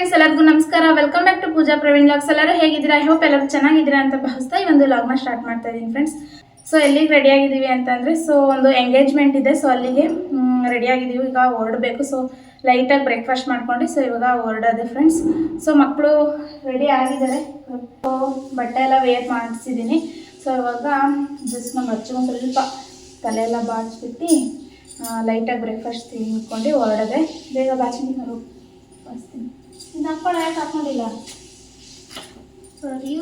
Friends, ಎಲ್ಲರಿಗೂ ನಮಸ್ಕಾರ. Welcome back to Pooja Praveen vlogs. ಎಲ್ಲರೂ ಹೇಗಿದ್ದೀರಾ? ಐ ಹೋಪ್ ಎಲ್ಲರೂ ಚೆನ್ನಾಗಿದ್ದೀರಾ ಅಂತ ಭಾವಿಸ್ತಾ ಈ ಒಂದು ವ್ಲಾಗ್ನ ಸ್ಟಾರ್ಟ್ ಮಾಡ್ತಾ ಇದ್ದೀನಿ ಫ್ರೆಂಡ್ಸ್. ಸೊ ಎಲ್ಲಿಗೆ ರೆಡಿ ಆಗಿದ್ದೀವಿ ಅಂತಂದರೆ, ಸೊ ಒಂದು ಎಂಗೇಜ್ಮೆಂಟ್ ಇದೆ. ಸೊ ಅಲ್ಲಿಗೆ ರೆಡಿ ಆಗಿದ್ದೀವಿ. ಈಗ ಹೊರಡಬೇಕು. ಸೊ ಲೈಟಾಗಿ ಬ್ರೇಕ್ಫಾಸ್ಟ್ ಮಾಡ್ಕೊಂಡು ಸೊ ಇವಾಗ ಹೊರಡೋದೆ ಫ್ರೆಂಡ್ಸ್. ಸೊ ಮಕ್ಕಳು ರೆಡಿ ಆಗಿದ್ದಾರೆ. ಸೊ ಬಟ್ಟೆ ಎಲ್ಲ ವೇರ್ ಮಾಡಿಸಿದ್ದೀನಿ. ಸೊ ಇವಾಗ ಜಸ್ಟ್ ನಮ್ಮ ಹಚ್ಚು ಸ್ವಲ್ಪ ತಲೆ ಎಲ್ಲ ಬಾಚಿಬಿಟ್ಟು ಲೈಟಾಗಿ ಬ್ರೇಕ್ಫಾಸ್ಟ್ ತಿನ್ಕೊಂಡು ಹೊರಡೋದೆ. ಬೇಗ ಬಾಚಿನಿ ನಾವು ಬಾಚ್ತೀನಿ. ಇದು ಹಾಕ್ಕೊಳ್ಳೋ, ಯಾಕೆ ಹಾಕ್ಕೊಂಡಿಲ್ಲ? ಸರಿ,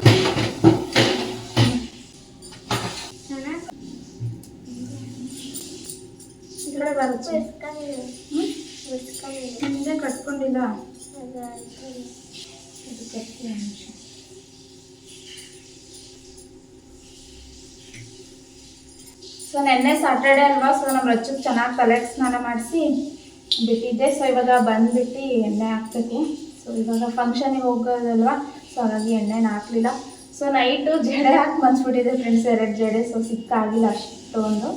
ಇದ್ರೊಳಗೆ ಬರುತ್ತೆ. ಹಿಂದೆ ಕಟ್ಕೊಂಡಿಲ್ಲ. ಸೊ ನೆನ್ನೆ ಸ್ಯಾಟರ್ಡೆ ಅಲ್ವಾ, ಸೊ ನಮ್ಮ ರಚ್ಚಕ್ಕೆ ಚೆನ್ನಾಗಿ ತಲೆಗೆ ಸ್ನಾನ ಮಾಡಿಸಿ ಬಿಟ್ಟಿದ್ದೆ. ಸೊ ಇವಾಗ ಬಂದುಬಿಟ್ಟು ಎಣ್ಣೆ ಹಾಕ್ಬೇಕು. ಸೊ ಇವಾಗ ಫಂಕ್ಷನಿಗೆ ಹೋಗೋದಲ್ವಾ, ಸೊ ಹಾಗಾಗಿ ಎಣ್ಣೆನ ಹಾಕಲಿಲ್ಲ. ಸೊ ನೈಟು ಜಡೆ ಹಾಕಿ ಮನ್ಸ್ಬಿಟ್ಟಿದೆ ಫ್ರೆಂಡ್ಸ್, 2 ಜಡೆ. ಸೊ ಸಿಕ್ಕಾಗಿಲ್ಲ ಅಷ್ಟೊಂದು.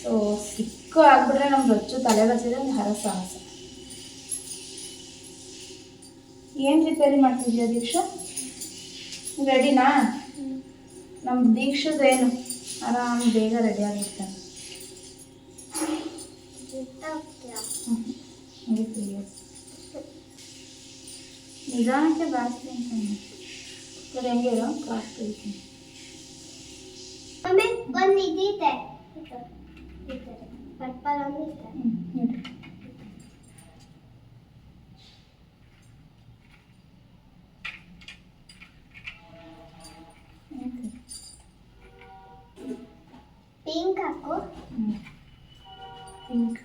ಸೊ ಸಿಕ್ಕು ಆಗಿಬಿಟ್ರೆ ನಮ್ಮ ರಚ್ಚು ತಲೆ ಬಚ್ಚಿದ್ರೆ ಒಂದು ಹರಸಾಹಸ. ಏನು ರಿಪೇರಿ ಮಾಡ್ತಿದ್ಯಾ ದೀಕ್ಷಾ? ರೆಡಿನಾ? ನಮ್ಮ ದೀಕ್ಷದೇನು ಆರಾಮ್ ಬೇಗ ರೆಡಿ ಆಗಿರ್ತಾನೆ. ನಿಧಾನಕ್ಕೆ ಬಾಸ್ತಿ ಅಂತ ಸರಿ, ಹೆಂಗೆ ಇರೋ ಕ್ರಾಸ್ ತೆಗಿತೀನಿ. ಪಿಂಕ್ ಹಾಕು. ಪಿಂಕ್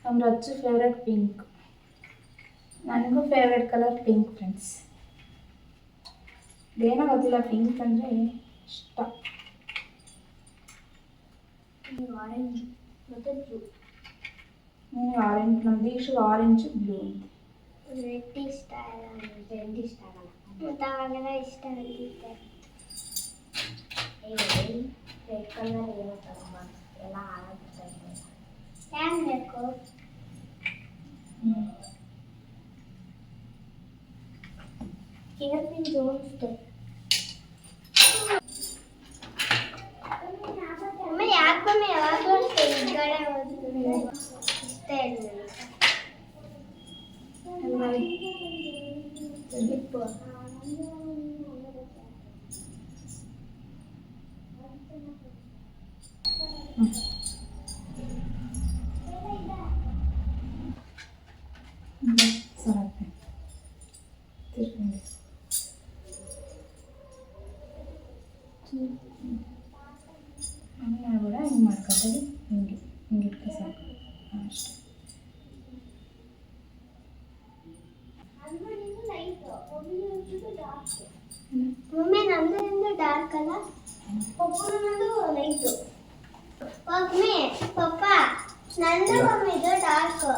ನಮ್ಮ ರಚ್ಚು ಫೇವ್ರೆಟ್ ಪಿಂಕ್. ನನಗೂ ಫೇವ್ರೆಟ್ ಕಲರ್ ಪಿಂಕ್ ಫ್ರೆಂಡ್ಸ್. ಏನೋ ಗೊತ್ತಿಲ್ಲ, ಪಿಂಕ್ ಅಂದರೆ ಇಷ್ಟ. ಆರೆಂಜ್ ಮತ್ತು ಬ್ಲೂ. ಆರೆಂಜ್, ನಮ್ಮ ದೀಕ್ಷು ಆರೆಂಜ್ ಬ್ಲೂ ಅಂತ. ರೆಡ್ ಇಷ್ಟ ಆಗಲ್ಲ, ರೆಡ್ ಇಷ್ಟ ಆಗಲ್ಲ. ಮತ್ತು ಅವಾಗೆಲ್ಲ ಇಷ್ಟ ಆಗಿರುತ್ತೆ. ರೆಡ್ ಕಲರ್ ಏನೋ ತಗೊಂಬ, ಎಲ್ಲ ಹಾಳಾಗ್ತಾ ಇದೆ. ಏನು ಬೇಕು? ಇವತ್ತಿನ ಜೋಡಿಸ್ದೆ. ಅಮ್ಮ ಯಾಕೊಮ್ಮೆ ಯಾವಾಗಲೂ ಅಷ್ಟೇ ಈ ಕಡೆ ಹೋಗ್ತೀನಿ ಇಷ್ಟ ಇಲ್ಲ. ಮಾಡ್ಬೇಡ, ಹಿಂಗೆ ಮಾಡ್ಕೊತೀವಿ. ಹಿಂಗೆ ಹಿಂಗಿಟ್ಕೆ ಸಾಕು ಅಷ್ಟೇ. ಒಮ್ಮೆ ನಂದು ಡಾರ್ಕ್ ಅಲ್ಲ, ಒಬ್ಬರು ಲೈಟು. ಒಮ್ಮೆ ಪಪ್ಪ ನಂದು ಮಮ್ಮಿದು ಡಾರ್ಕ್,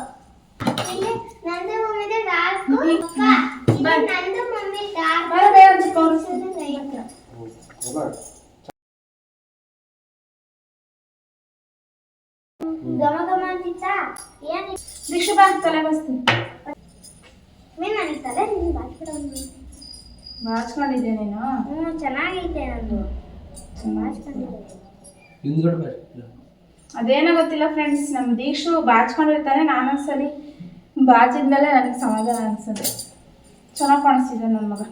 ಇಲ್ಲಿ ನಂದು ಮಮ್ಮಿದು ಡಾರ್ಕ್. ಪಪ್ಪ ನಂದು ಮಮ್ಮಿ ಡಾರ್ಕ್ ಲೈಟ್. ಗಮ ಗಮ ಅಂತಿತ್ತಾ? ಏನು ದೀಕ್ಷಾ ಬಾ, ತಲೆ ಬಸ್ತೀನಿ. ಮೀನು ಅನಿಸ್ತದೆ, ನೀನು ಬಾಚ್ಕೊಂಡಿದ್ದೆ ನೀನು? ಚೆನ್ನಾಗೈತೆ ನಂದು. ಅದೇನೋ ಗೊತ್ತಿಲ್ಲ ಫ್ರೆಂಡ್ಸ್, ನಮ್ಮ ದೀಕ್ಷು ಬಾಚ್ಕೊಂಡಿರ್ತಾನೆ. ನಾನೊಂದ್ಸಲಿ ಬಾಚಿದ್ಮೇಲೆ ನನಗೆ ಸಮಾಧಾನ ಅನಿಸ್ತದೆ. ಚೆನ್ನಾಗಿ ಕಾಣಿಸ್ತಿದೆ ನನ್ನ ಮಗ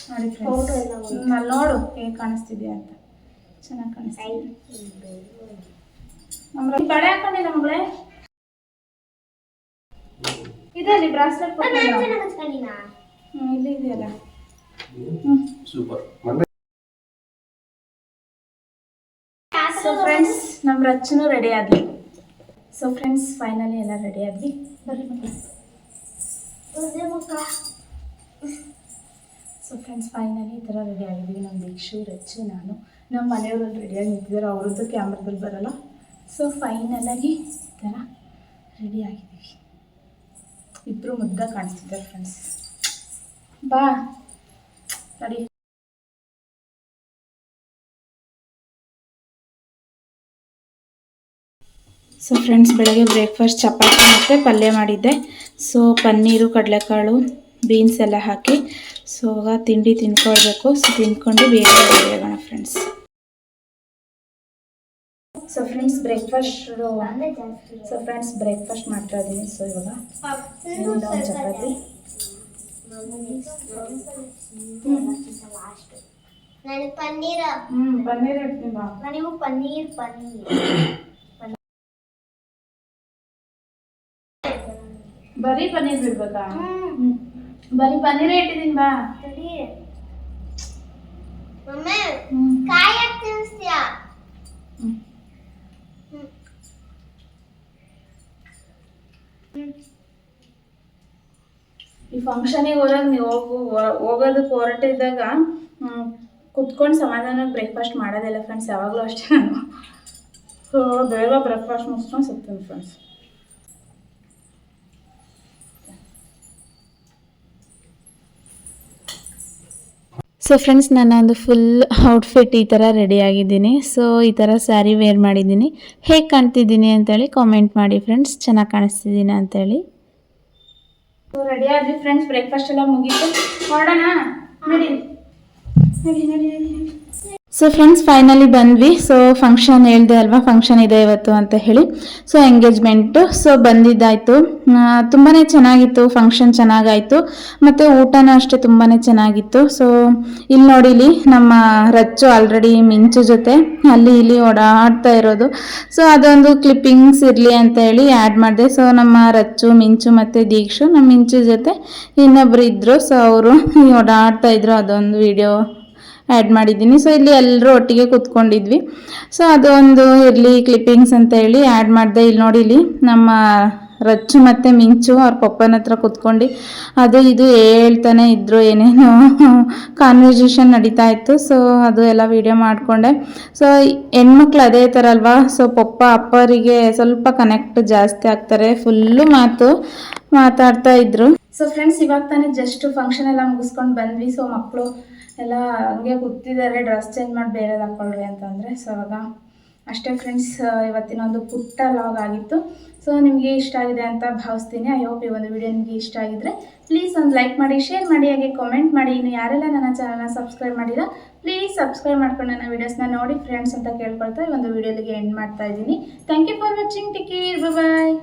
ನೋಡಿ ಫ್ರೆಂಡ್ಸ್. ನಾನು ನೋಡು ಹೇಗೆ ಕಾಣಿಸ್ತಿದ್ಯಾ ಅಂತ. ಚೆನ್ನಾಗಿ ಕಾಣಿಸ್ತಿದೆ. ನಮ್ಮ ಬಳೆ ಹಾಕೊಂಡಿಲ್ಲ ಮಗಳೇ. ಇದೆಲ್ಲಿ ಬ್ರಾಸ್ಲೆಟ್ ಇಲ್ಲಿ ಇದೆಯಲ್ಲ. ಸೊ ಫ್ರೆಂಡ್ಸ್, ನಮ್ಮ ರಚ್ಚನು ರೆಡಿ ಆದ್ವಿ. ಸೊ ಫ್ರೆಂಡ್ಸ್, ಫೈನಲಿ ಎಲ್ಲ ರೆಡಿ ಆದ್ವಿ. ಬರ್ರಿ ಮಕ್ಕಳ. ಸೊ ಫ್ರೆಂಡ್ಸ್, ಫೈನಲಿ ಈ ಥರ ರೆಡಿ ಆಗಿದ್ದೀವಿ. ನಮ್ಮ ದೀಕ್ಷು, ರಚ್ಚು, ನಾನು. ನಮ್ಮ ಮನೆಯವರಲ್ಲಿ ರೆಡಿಯಾಗಿ ನಿಂತಿದ್ದಾರೆ. ಅವ್ರದ್ದು ಕ್ಯಾಮ್ರಾದಲ್ಲಿ ಬರೋಲ್ಲ. ಸೊ ಫೈನಲಾಗಿ ಈ ಥರ ರೆಡಿ ಆಗಿದ್ದೀವಿ. ಇಬ್ಬರು ಮುದ್ದ ಕಾಣಿಸ್ತಿದ್ದಾರೆ ಫ್ರೆಂಡ್ಸ್. ಬಾ ರೆಡಿ. ಸೊ ಫ್ರೆಂಡ್ಸ್, ಬೆಳಗ್ಗೆ ಬ್ರೇಕ್ಫಾಸ್ಟ್ ಚಪಾತಿ ಮತ್ತು ಪಲ್ಯ ಮಾಡಿದ್ದೆ. ಸೊ ಪನ್ನೀರು, ಕಡಲೆಕಾಳು ಬೀನ್ಸ್ ಎಲ್ಲ ಹಾಕಿ. ಸೊ ತಿಂಡಿ ತಿನ್ಕೊಳ್ಬೇಕು. ಸೊ ತಿನ್ಕೊಂಡು ಬೇಗ ರೆಡಿ ಆಗೋಣ ಫ್ರೆಂಡ್ಸ್. ಸೊ ಫ್ರೆಂಡ್ಸ್ ಬ್ರೇಕ್ಫಾಸ್ಟ್ ಮಾಡ್ತಾ ಇದ್ದೀನಿ. ಸೊ ಇವಾಗ ಚಪಾತಿ. ನನಗೆ ಪನ್ನೀರ್ ಪನ್ನೀರ್ ಇಡ್ತೀನಿ ಬಾ. ನನಗೂ ಪನ್ನೀರ್ ಬರೀ ಪನ್ನೀರ್ ಬಿಡ್ಬೇಕಾ? ಬರೀ ಪನ್ನೀರೇ ಇಟ್ಟಿದ್ದೀನಿ ಬಾ. ಮಮ್ಮಿ ಕಾಯಿ ಯಾಕೆ ತಿನ್ನಿಸ್ತೀಯಾ? ಈ ಫಂಕ್ಷನಿಗೆ ಹೋದಾಗ ನೀವು ಹೋಗೋದಕ್ಕೆ ಹೊರಟಿದ್ದಾಗ ಕುತ್ಕೊಂಡು ಸಮಾಧಾನ ಬ್ರೇಕ್ಫಾಸ್ಟ್ ಮಾಡೋದಿಲ್ಲ ಫ್ರೆಂಡ್ಸ್. ಯಾವಾಗಲೂ ಅಷ್ಟೇ ನಾನು. ಸೊ ಬೇಗ ಬ್ರೇಕ್ಫಾಸ್ಟ್ ಮುಗಿಸ್ಕೊಂಡು ಸಿಗ್ತೀನಿ ಫ್ರೆಂಡ್ಸ್. ಸೊ ಫ್ರೆಂಡ್ಸ್ ನನ್ನ ಒಂದು ಫುಲ್ ಔಟ್ಫಿಟ್ ಈ ಥರ ರೆಡಿಯಾಗಿದ್ದೀನಿ. ಸೊ ಈ ಥರ ಸ್ಯಾರಿ ವೇರ್ ಮಾಡಿದ್ದೀನಿ. ಹೇಗೆ ಕಾಣ್ತಿದ್ದೀನಿ ಅಂತೇಳಿ ಕಾಮೆಂಟ್ ಮಾಡಿ ಫ್ರೆಂಡ್ಸ್. ಚೆನ್ನಾಗಿ ಕಾಣಿಸ್ತಿದ್ದೀನಿ ಅಂತೇಳಿ. ಸೊ ರೆಡಿ ಆದ್ವಿ ಫ್ರೆಂಡ್ಸ್. ಬ್ರೇಕ್ಫಾಸ್ಟ್ ಎಲ್ಲ ಮುಗೀತು. ಹೊರಡೋಣ ನಡಿ. ಸೊ ಫ್ರೆಂಡ್ಸ್ ಫೈನಲಿ ಬಂದ್ವಿ. ಸೊ ಫಂಕ್ಷನ್ ಹೇಳ್ದೆ ಅಲ್ವಾ, ಫಂಕ್ಷನ್ ಇದೆ ಇವತ್ತು ಅಂತ ಹೇಳಿ. So engagement. ಸೊ ಬಂದಿದ್ದಾಯಿತು. ತುಂಬಾ ಚೆನ್ನಾಗಿತ್ತು. ಫಂಕ್ಷನ್ ಚೆನ್ನಾಗಾಯಿತು ಮತ್ತು ಊಟನೂ ಅಷ್ಟೇ ತುಂಬಾ ಚೆನ್ನಾಗಿತ್ತು. ಸೊ ಇಲ್ಲಿ ನೋಡಿಲಿ ನಮ್ಮ ರಚ್ಚು ಆಲ್ರೆಡಿ ಮಿಂಚು ಜೊತೆ ಅಲ್ಲಿ ಇಲ್ಲಿ ಓಡಾಡ್ತಾ ಇರೋದು. ಸೊ ಅದೊಂದು ಕ್ಲಿಪ್ಪಿಂಗ್ಸ್ ಇರಲಿ ಅಂತ ಹೇಳಿ ಆ್ಯಡ್ ಮಾಡಿದೆ. ಸೊ ನಮ್ಮ ರಚ್ಚು, ಮಿಂಚು ಮತ್ತು ದೀಕ್ಷು, ನಮ್ಮ ಮಿಂಚು ಜೊತೆ ಇನ್ನೊಬ್ರು ಇದ್ದರು. ಸೊ ಅವರು ಓಡಾಡ್ತಾ ಇದ್ರು. ಅದೊಂದು ವಿಡಿಯೋ ಆ್ಯಡ್ ಮಾಡಿದ್ದೀನಿ. ಸೊ ಇಲ್ಲಿ ಎಲ್ಲರೂ ಒಟ್ಟಿಗೆ ಕೂತ್ಕೊಂಡಿದ್ವಿ. ಸೊ ಅದೊಂದು ಇರಲಿ ಕ್ಲಿಪ್ಪಿಂಗ್ಸ್ ಅಂತ ಹೇಳಿ ಆ್ಯಡ್ ಮಾಡಿದೆ. ಇಲ್ಲಿ ನೋಡಿ, ಇಲ್ಲಿ ನಮ್ಮ ರಚ್ಚು ಮತ್ತು ಮಿಂಚು ಅವ್ರ ಪಪ್ಪನ ಹತ್ರ ಕೂತ್ಕೊಂಡು ಅದು ಇದು ಹೇಳ್ತಾನೆ ಇದ್ದರು. ಏನೇನೋ ಕಾನ್ವರ್ಸೇಷನ್ ನಡೀತಾ ಇತ್ತು. ಸೊ ಅದು ಎಲ್ಲ ವಿಡಿಯೋ ಮಾಡಿಕೊಂಡೆ. ಸೊ ಹೆಣ್ಮಕ್ಳು ಅದೇ ಥರ ಅಲ್ವಾ. ಸೊ ಪಪ್ಪ ಅಪ್ಪರಿಗೆ ಸ್ವಲ್ಪ ಕನೆಕ್ಟ್ ಜಾಸ್ತಿ ಆಗ್ತಾರೆ. ಫುಲ್ಲು ಮಾತಾಡ್ತಾ ಇದ್ರು. ಸೊ ಫ್ರೆಂಡ್ಸ್ ಇವಾಗ ತಾನೇ ಜಸ್ಟ್ ಫಂಕ್ಷನ್ ಎಲ್ಲ ಮುಗಿಸ್ಕೊಂಡು ಬಂದ್ವಿ. ಸೊ ಮಕ್ಕಳು ಎಲ್ಲ ಹಂಗೆ ಕೂತಿದ್ದಾರೆ. ಡ್ರೆಸ್ ಚೇಂಜ್ ಮಾಡಿ ಬೇರೆದು ಹಾಕ್ಕೊಳ್ರಿ ಅಂತಂದರೆ. ಸೊ ಅವಾಗ ಅಷ್ಟೇ ಫ್ರೆಂಡ್ಸ್, ಇವತ್ತಿನ ಒಂದು ಪುಟ್ಟ ಲಾಗ್ ಆಗಿತ್ತು. ಸೊ ನಿಮಗೆ ಇಷ್ಟ ಆಗಿದೆ ಅಂತ ಭಾವಿಸ್ತೀನಿ. ಐ ಹೋಪ್ ಈ ಒಂದು ವಿಡಿಯೋ ನಿಮಗೆ ಇಷ್ಟ ಆಗಿದ್ರೆ ಪ್ಲೀಸ್ ಒಂದು ಲೈಕ್ ಮಾಡಿ, ಶೇರ್ ಮಾಡಿ, ಹಾಗೆ ಕಾಮೆಂಟ್ ಮಾಡಿ. ಇನ್ನು ಯಾರೆಲ್ಲ ನನ್ನ ಚಾನಲ್ನ ಸಬ್ಸ್ಕ್ರೈಬ್ ಮಾಡಿಲ್ಲ ಪ್ಲೀಸ್ ಸಬ್ಸ್ಕ್ರೈಬ್ ಮಾಡ್ಕೊಂಡು ನನ್ನ ವೀಡಿಯೋಸ್ನ ನೋಡಿ ಫ್ರೆಂಡ್ಸ್ ಅಂತ ಕೇಳ್ಕೊಳ್ತಾ ಈ ಒಂದು ವಿಡಿಯೋಲಿಗೆ ಎಂಡ್ ಮಾಡ್ತಾ ಇದ್ದೀನಿ. Thank you for watching. Take care. Bye.